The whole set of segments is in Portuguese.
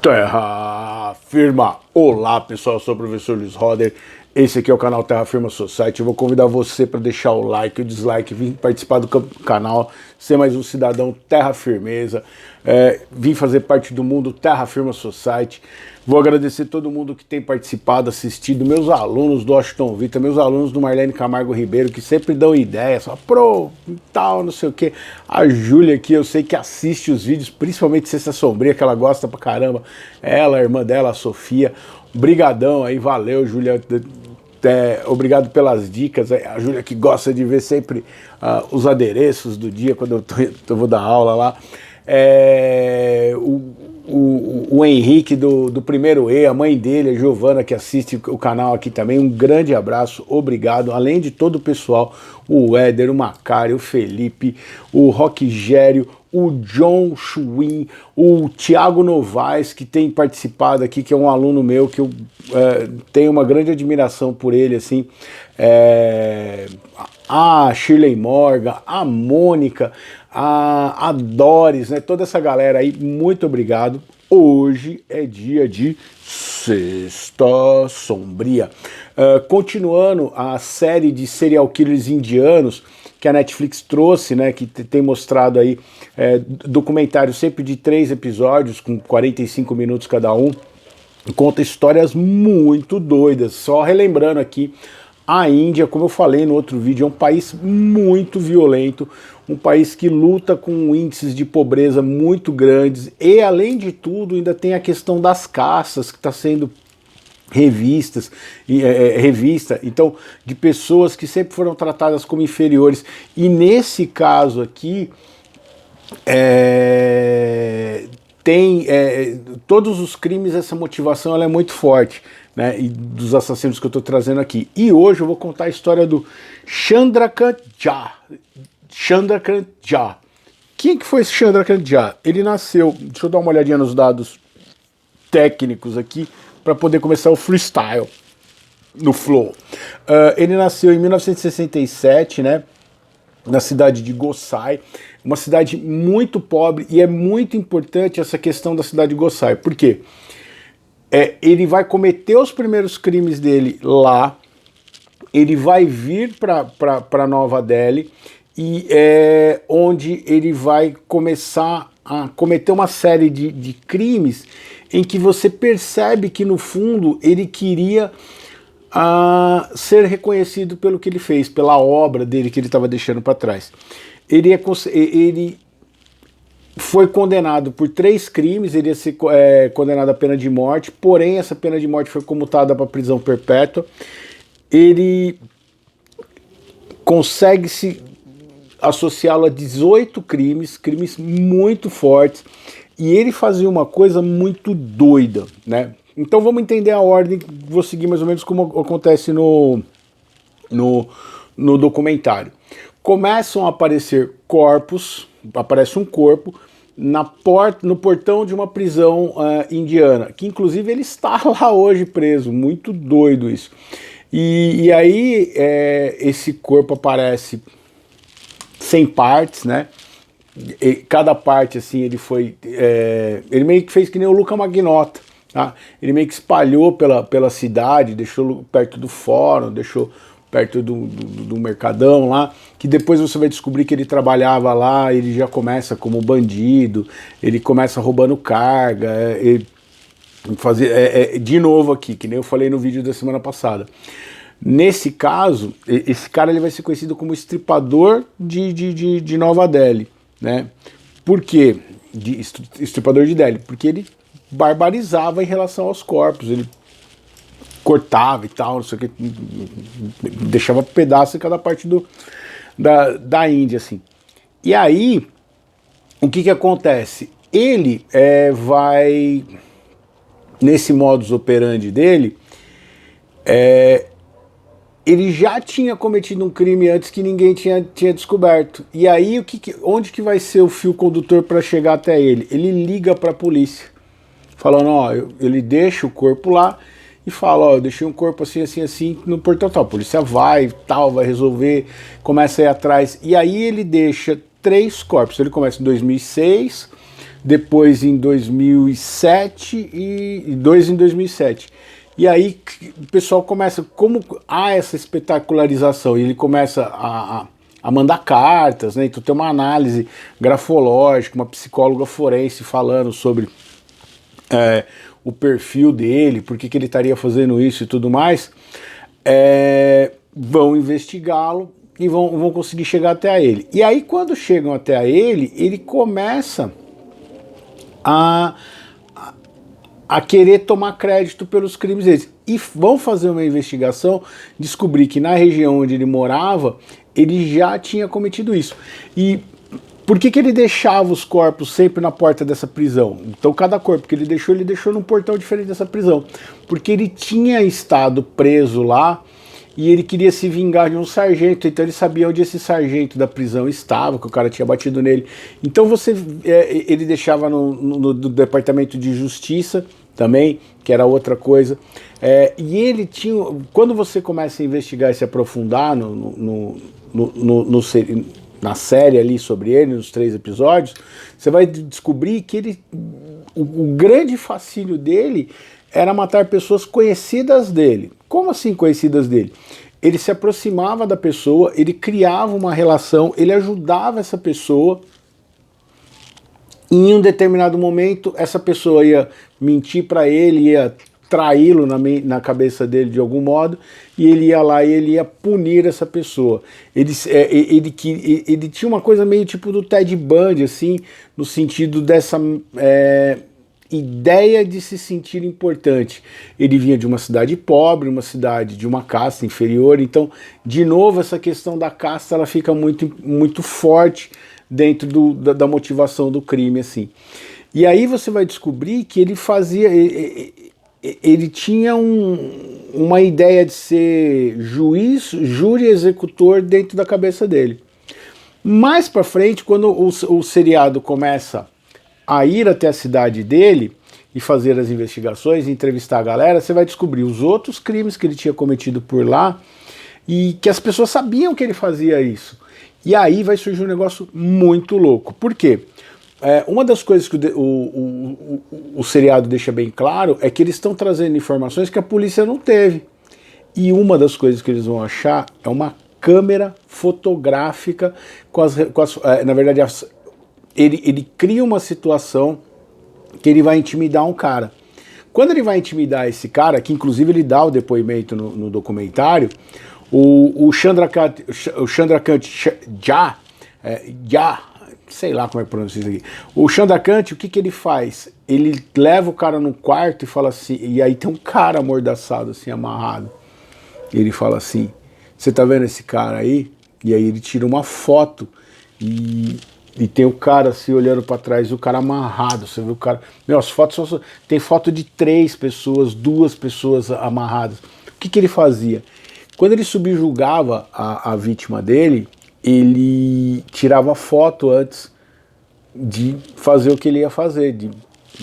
Terra Firma! Olá pessoal, eu sou o professor Luiz Roder, esse aqui é o canal Terra Firma Society. Eu vou convidar você para deixar o like, o dislike, vir participar do canal, ser mais um cidadão Terra Firmeza, vir fazer parte do mundo Terra Firma Society. Vou agradecer todo mundo que tem participado, assistido, meus alunos do Washington Vita, meus alunos do Marlene Camargo Ribeiro, que sempre dão ideias, só pro, tal, não sei o que. A Júlia aqui, eu sei que assiste os vídeos, principalmente Sexta Sombria, que ela gosta pra caramba. Ela, a irmã dela, a Sofia. Brigadão aí, valeu, Júlia. Obrigado pelas dicas. A Júlia que gosta de ver sempre os adereços do dia, quando eu vou dar aula lá. O Henrique do Primeiro E, a mãe dele, a Giovana, que assiste o canal aqui também, um grande abraço, obrigado, além de todo o pessoal, o Éder, o Macari, o Felipe, o Roquigério, o John Schwinn, o Thiago Novaes, que tem participado aqui, que é um aluno meu, que eu tenho uma grande admiração por ele, assim, a Shirley Morgan, a Mônica, a Doris, né? Toda essa galera aí, muito obrigado. Hoje é dia de Sexta Sombria. Continuando a série de serial killers indianos que a Netflix trouxe, né? Que tem mostrado aí documentário sempre de 3 episódios, com 45 minutos cada um. Conta histórias muito doidas. Só relembrando aqui, a Índia, como eu falei no outro vídeo, é um país muito violento, um país que luta com índices de pobreza muito grandes e, além de tudo, ainda tem a questão das caças que está sendo revista, então, de pessoas que sempre foram tratadas como inferiores. E nesse caso aqui, tem todos os crimes, essa motivação ela é muito forte, né, e dos assassinos que eu estou trazendo aqui. E hoje eu vou contar a história do Chandrakant Jha. Chandrakant Jha. Quem que foi esse Chandrakant Jha? Ele nasceu, deixa eu dar uma olhadinha nos dados técnicos aqui, para poder começar o freestyle, no flow. Ele nasceu em 1967, né, na cidade de Gosai, uma cidade muito pobre, e é muito importante essa questão da cidade de Gosai. Por quê? Ele vai cometer os primeiros crimes dele lá, ele vai vir para Nova Delhi, e onde ele vai começar a cometer uma série de crimes em que você percebe que, no fundo, ele queria ser reconhecido pelo que ele fez, pela obra dele que ele estava deixando para trás. Ele foi condenado por 3 crimes, ele ia ser condenado à pena de morte, porém essa pena de morte foi comutada para prisão perpétua. Ele consegue se associá-lo a 18 crimes muito fortes, e ele fazia uma coisa muito doida, né? Então vamos entender a ordem, vou seguir mais ou menos como acontece no documentário. Começam a aparecer corpos, aparece um corpo no portão de uma prisão indiana, que inclusive ele está lá hoje preso, muito doido isso. E aí esse corpo aparece sem partes, né? E cada parte, assim, ele foi... ele meio que fez que nem o Luca Magnotta, tá? Ele meio que espalhou pela cidade, deixou perto do fórum, deixou perto do mercadão lá, que depois você vai descobrir que ele trabalhava lá, ele já começa como bandido, ele começa roubando carga, de novo aqui, que nem eu falei no vídeo da semana passada. Nesse caso, esse cara ele vai ser conhecido como estripador de Nova Delhi, né? Por quê? Estripador de Delhi, porque ele barbarizava em relação aos corpos, ele cortava e tal, não sei o que, deixava pedaço em cada parte da Índia, assim. E aí, o que acontece? Ele vai, nesse modus operandi dele, ele já tinha cometido um crime antes que ninguém tinha descoberto. E aí, onde que vai ser o fio condutor para chegar até ele? Ele liga para a polícia, falando, ó, ele deixa o corpo lá e fala, ó, eu deixei um corpo assim, assim, assim no portão tal. A polícia vai, tal, vai resolver, começa a ir atrás. E aí ele deixa 3 corpos. Ele começa em 2006, depois em 2007 e dois em 2007. E aí o pessoal começa, como há essa espetacularização, e ele começa a mandar cartas, né? Então tem uma análise grafológica, uma psicóloga forense falando sobre o perfil dele, por que ele estaria fazendo isso e tudo mais, vão investigá-lo e vão conseguir chegar até ele. E aí quando chegam até ele, ele começa a querer tomar crédito pelos crimes deles. E vão fazer uma investigação, descobrir que na região onde ele morava, ele já tinha cometido isso. E por que ele deixava os corpos sempre na porta dessa prisão? Então cada corpo que ele deixou num portão diferente dessa prisão. Porque ele tinha estado preso lá e ele queria se vingar de um sargento, então ele sabia onde esse sargento da prisão estava, que o cara tinha batido nele. Então ele deixava no Departamento de Justiça também, que era outra coisa. E ele tinha, quando você começa a investigar e se aprofundar na série ali sobre ele, nos 3 episódios, você vai descobrir que o grande fascínio dele era matar pessoas conhecidas dele. Como assim conhecidas dele? Ele se aproximava da pessoa, ele criava uma relação, ele ajudava essa pessoa, e em um determinado momento essa pessoa ia mentir para ele, ia traí-lo na cabeça dele de algum modo, e ele ia lá e ele ia punir essa pessoa. Ele tinha uma coisa meio tipo do Ted Bundy, assim, no sentido dessa ideia de se sentir importante. Ele vinha de uma cidade pobre, uma cidade de uma casta inferior, então, de novo, essa questão da casta ela fica muito, muito forte dentro da motivação do crime, assim. E aí você vai descobrir que ele fazia... Ele tinha uma ideia de ser juiz, júri e executor dentro da cabeça dele. Mais pra frente, quando o seriado começa a ir até a cidade dele e fazer as investigações, entrevistar a galera, você vai descobrir os outros crimes que ele tinha cometido por lá e que as pessoas sabiam que ele fazia isso. E aí vai surgir um negócio muito louco. Por quê? Uma das coisas que o seriado deixa bem claro é que eles estão trazendo informações que a polícia não teve. E uma das coisas que eles vão achar é uma câmera fotográfica na verdade, ele cria uma situação que ele vai intimidar um cara. Quando ele vai intimidar esse cara, que inclusive ele dá o depoimento no documentário, o Chandrakant Jah, sei lá como é que pronuncia isso aqui. O Chandrakant, o que ele faz? Ele leva o cara no quarto e fala assim, e aí tem um cara amordaçado, assim, amarrado. E ele fala assim, você tá vendo esse cara aí? E aí ele tira uma foto e tem o cara assim olhando para trás, o cara amarrado, você vê o cara... Meu, as fotos tem foto de 3 pessoas, 2 pessoas amarradas. O que ele fazia? Quando ele subjugava a vítima dele, ele tirava foto antes de fazer o que ele ia fazer, de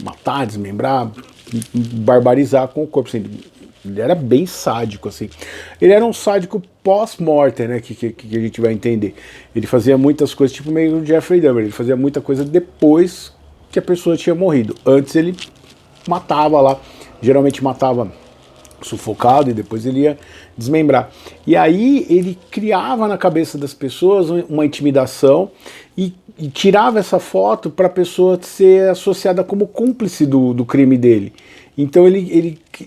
matar, desmembrar, barbarizar com o corpo. Assim, ele era bem sádico, assim. Ele era um sádico pós-mortem, né, que a gente vai entender. Ele fazia muitas coisas, tipo meio o Jeffrey Dahmer, ele fazia muita coisa depois que a pessoa tinha morrido. Antes ele matava lá, geralmente matava sufocado e depois ele ia desmembrar. E aí ele criava na cabeça das pessoas uma intimidação e tirava essa foto para a pessoa ser associada como cúmplice do crime dele. Então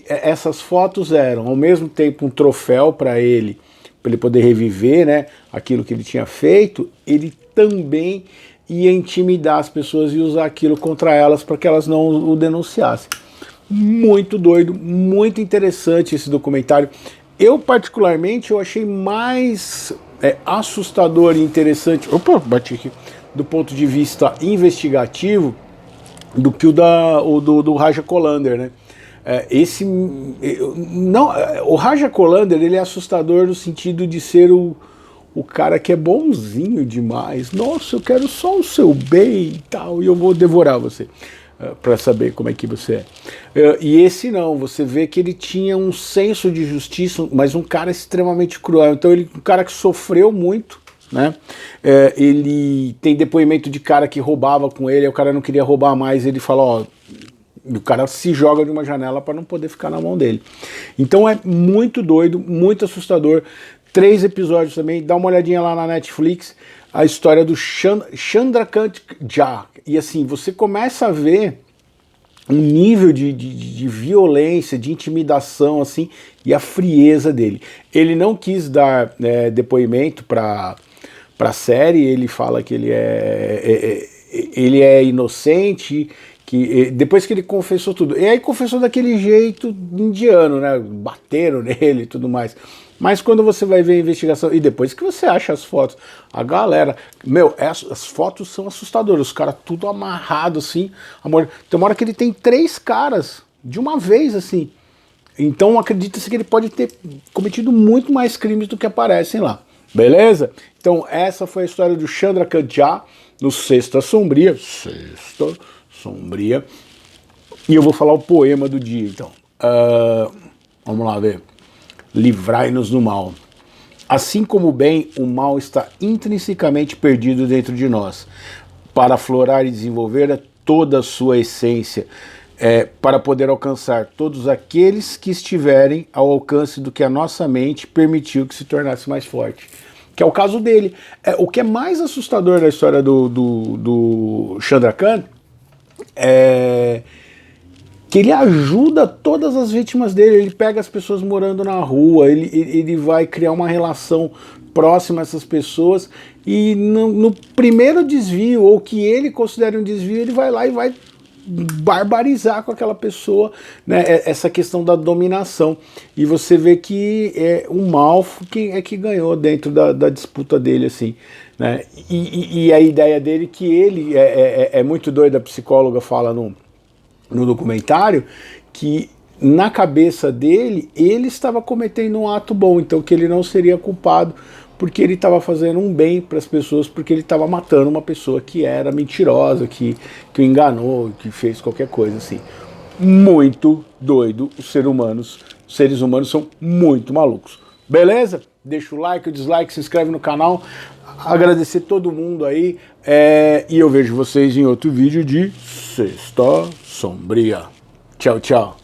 essas fotos eram ao mesmo tempo um troféu para ele poder reviver, né, aquilo que ele tinha feito. Ele também ia intimidar as pessoas e usar aquilo contra elas para que elas não o denunciassem. Muito doido, muito interessante esse documentário. Eu particularmente achei mais assustador e interessante, bati aqui, do ponto de vista investigativo, do que o do Raja Kolander, né? O Raja Kolander, ele é assustador no sentido de ser o cara que é bonzinho demais. Nossa, eu quero só o seu bem e tal, e eu vou devorar você. Para saber como é que você é. E esse não, você vê que ele tinha um senso de justiça, mas um cara extremamente cruel. Então um cara que sofreu muito, né? Ele tem depoimento de cara que roubava com ele, o cara não queria roubar mais, ele fala, ó, o cara se joga de uma janela para não poder ficar na mão dele. Então é muito doido, muito assustador. 3 episódios também, dá uma olhadinha lá na Netflix, a história do Chandrakant Jha. E assim, você começa a ver um nível de violência, de intimidação, assim, e a frieza dele. Ele não quis dar depoimento para a série, ele fala que ele é inocente, que depois que ele confessou tudo, e aí confessou daquele jeito indiano, né, bateram nele e tudo mais. Mas quando você vai ver a investigação, e depois que você acha as fotos, a galera, as fotos são assustadoras, os caras tudo amarrado assim, amor. Tem uma hora que ele tem 3 caras de uma vez assim. Então acredita-se que ele pode ter cometido muito mais crimes do que aparecem lá. Beleza? Então essa foi a história do Chandrakant Jha no Sexta Sombria. Sexta Sombria. E eu vou falar o poema do dia, então. Vamos lá ver. Livrai-nos do mal. Assim como o bem, o mal está intrinsecamente perdido dentro de nós. Para aflorar e desenvolver toda a sua essência, para poder alcançar todos aqueles que estiverem ao alcance do que a nossa mente permitiu que se tornasse mais forte. Que é o caso dele. O que é mais assustador da história do Chandrakant é que ele ajuda todas as vítimas dele, ele pega as pessoas morando na rua, ele vai criar uma relação próxima a essas pessoas, e no primeiro desvio, ou que ele considera um desvio, ele vai lá e vai barbarizar com aquela pessoa, né, essa questão da dominação. E você vê que o mal que ganhou dentro da disputa dele, assim, né? E a ideia dele que ele é muito doido, a psicóloga fala no documentário, que na cabeça dele, ele estava cometendo um ato bom, então que ele não seria culpado, porque ele estava fazendo um bem para as pessoas, porque ele estava matando uma pessoa que era mentirosa, que o enganou, que fez qualquer coisa assim. Muito doido. Os seres humanos são muito malucos. Beleza? Deixa o like, o dislike, se inscreve no canal. Agradecer todo mundo aí, e eu vejo vocês em outro vídeo de Sexta Sombria. Tchau, tchau.